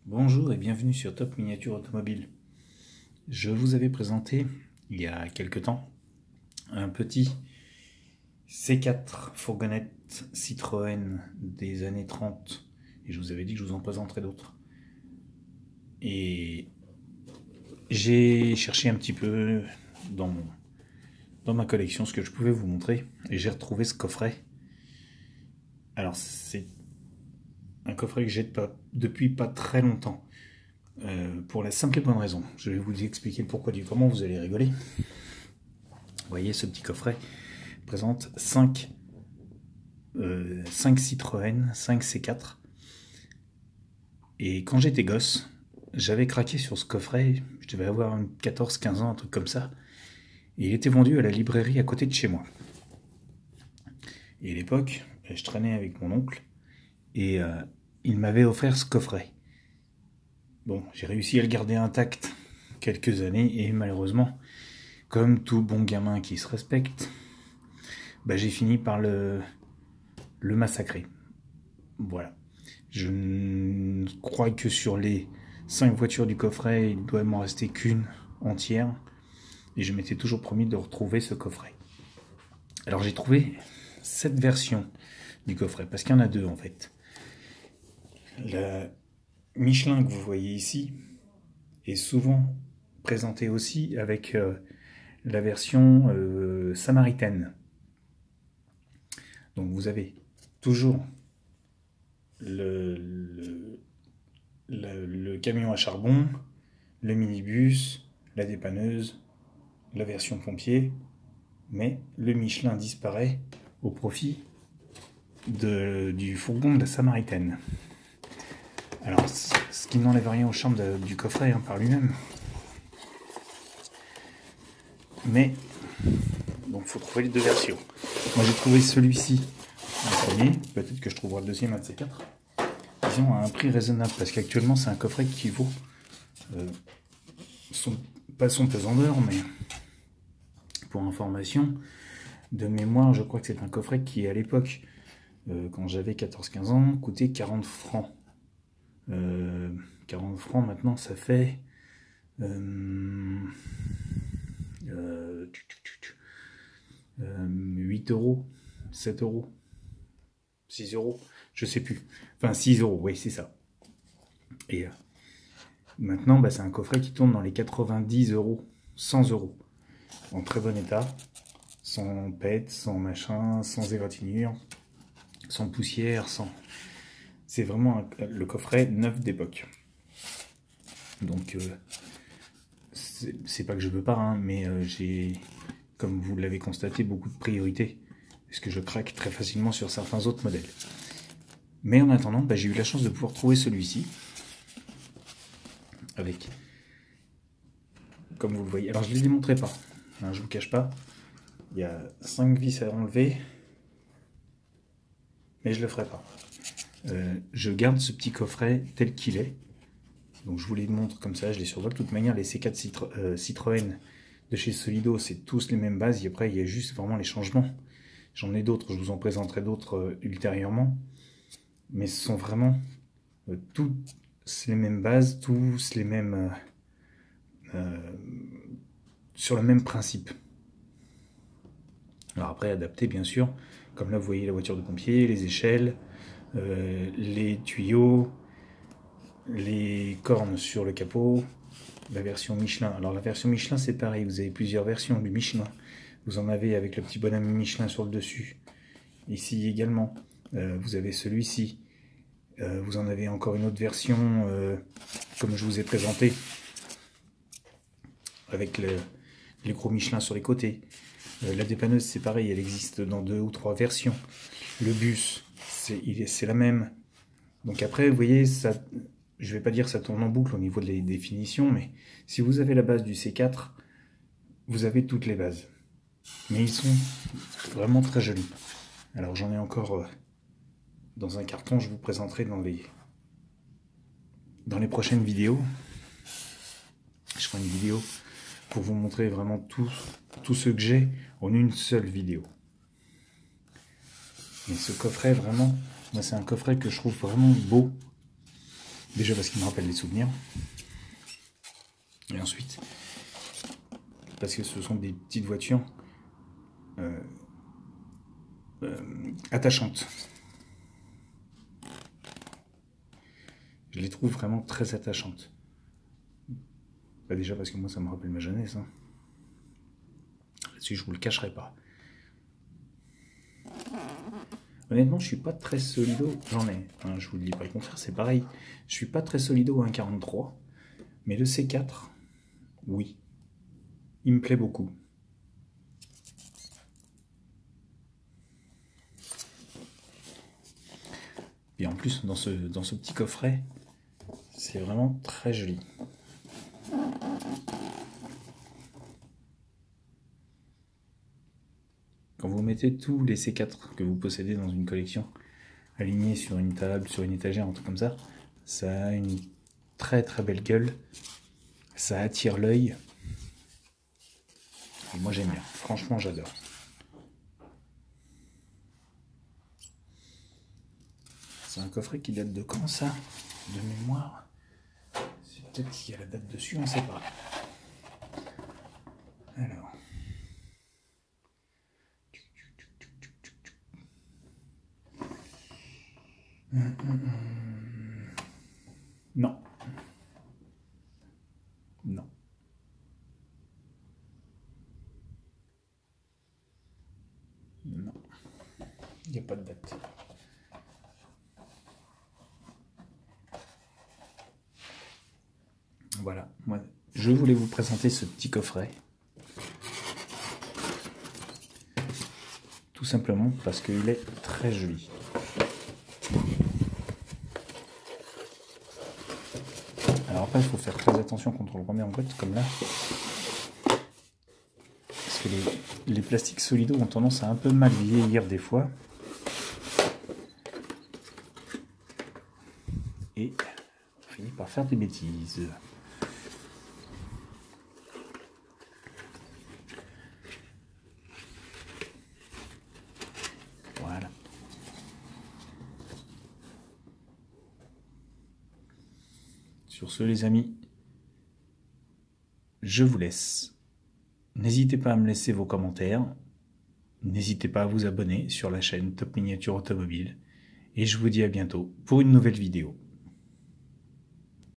Bonjour et bienvenue sur Top Miniature Automobile. Je vous avais présenté il y a quelque temps un petit C4 fourgonnette Citroën des années 30 et je vous avais dit que je vous en présenterai d'autres. Et j'ai cherché un petit peu dans ma collection ce que je pouvais vous montrer et j'ai retrouvé ce coffret. Alors c'est un coffret que j'ai depuis pas très longtemps. Pour la simple et bonne raison. Je vais vous expliquer le pourquoi du comment, vous allez rigoler. Vous voyez, ce petit coffret présente 5 Citroën, 5 C4. Et quand j'étais gosse, j'avais craqué sur ce coffret, je devais avoir 14-15 ans, un truc comme ça. Et il était vendu à la librairie à côté de chez moi. Et à l'époque, je traînais avec mon oncle et il m'avait offert ce coffret. Bon, j'ai réussi à le garder intact quelques années et malheureusement, comme tout bon gamin qui se respecte, j'ai fini par le massacrer. Voilà. Je crois que sur les 5 voitures du coffret, il doit m'en rester qu'une entière. Et je m'étais toujours promis de retrouver ce coffret. Alors j'ai trouvé cette version du coffret, parce qu'il y en a deux en fait. La Michelin que vous voyez ici est souvent présentée aussi avec la version samaritaine. Donc vous avez toujours le camion à charbon, le minibus, la dépanneuse, la version pompier, mais le Michelin disparaît au profit du fourgon de la samaritaine. Alors, ce qui n'enlève rien au charme du coffret par lui-même. Mais, donc il faut trouver les deux versions. Moi j'ai trouvé celui-ci, le premier, peut-être que je trouverai le deuxième, un de ces quatre. Disons à un prix raisonnable, parce qu'actuellement c'est un coffret qui vaut, pas son pesant d'or, mais pour information, de mémoire, je crois que c'est un coffret qui à l'époque, quand j'avais 14-15 ans, coûtait 40 francs. 40 francs maintenant ça fait 8 euros, 7 euros, 6 euros, je sais plus. Enfin 6 euros, oui c'est ça. Et maintenant c'est un coffret qui tourne dans les 90 euros, 100 euros. En très bon état, sans pète, sans machin, sans égratignure, sans poussière, sans... C'est vraiment le coffret neuf d'époque. Donc, c'est pas que je veux pas, mais j'ai, comme vous l'avez constaté, beaucoup de priorités. Parce que je craque très facilement sur certains autres modèles. Mais en attendant, j'ai eu la chance de pouvoir trouver celui-ci. Avec, comme vous le voyez, alors je ne les démontrerai pas, je vous cache pas. Il y a 5 vis à enlever. Mais je le ferai pas. Je garde ce petit coffret tel qu'il est. Donc je vous les montre comme ça, je les survole. De toute manière, les C4 Citroën de chez Solido, c'est tous les mêmes bases. Et après, il y a juste vraiment les changements. J'en ai d'autres, je vous en présenterai d'autres ultérieurement. Mais ce sont vraiment tous les mêmes bases, tous les mêmes... sur le même principe. Alors après, adapté bien sûr. Comme là, vous voyez la voiture de pompier, les échelles, les tuyaux, les cornes sur le capot, la version Michelin. Alors la version Michelin c'est pareil, vous avez plusieurs versions du Michelin. Vous en avez avec le petit bonhomme Michelin sur le dessus. Ici également, vous avez celui-ci. Vous en avez encore une autre version, comme je vous ai présenté, avec les gros Michelin sur les côtés. La dépanneuse c'est pareil, elle existe dans 2 ou 3 versions. Le bus, c'est la même. Donc après, vous voyez, ça, je vais pas dire que ça tourne en boucle au niveau des définitions, mais si vous avez la base du C4, vous avez toutes les bases. Mais ils sont vraiment très jolis. Alors j'en ai encore dans un carton, je vous présenterai dans les prochaines vidéos. Je ferai une vidéo pour vous montrer vraiment tout ce que j'ai en une seule vidéo. Mais ce coffret, vraiment, moi c'est un coffret que je trouve vraiment beau. Déjà parce qu'il me rappelle des souvenirs. Et ensuite, parce que ce sont des petites voitures attachantes. Je les trouve vraiment très attachantes. Bah déjà parce que moi ça me rappelle ma jeunesse. Hein. Là-dessus je vous le cacherai pas. Honnêtement je suis pas très solido, j'en ai, hein, je vous le dis pas le contraire, c'est pareil. Je suis pas très solido à 1,43, mais le C4, oui, il me plaît beaucoup. Et en plus dans ce petit coffret, c'est vraiment très joli. Quand vous mettez tous les C4 que vous possédez dans une collection, alignés sur une table, sur une étagère, un truc comme ça, ça a une très très belle gueule, ça attire l'œil, et moi j'aime bien, franchement j'adore. C'est un coffret qui date de quand ça? De mémoire? C'est peut-être qu'il y a la date dessus, on ne sait pas. Alors... Non. Non. Non. Il n'y a pas de date. Voilà. Moi, je voulais vous présenter ce petit coffret. Tout simplement parce qu'il est très joli. Alors après, il faut faire très attention quand on le remet en boîte, comme là. Parce que les plastiques solidos ont tendance à un peu mal vieillir des fois. Et on finit par faire des bêtises. Voilà. Sur ce, les amis, je vous laisse. N'hésitez pas à me laisser vos commentaires. N'hésitez pas à vous abonner sur la chaîne Top Miniature Automobile. Et je vous dis à bientôt pour une nouvelle vidéo.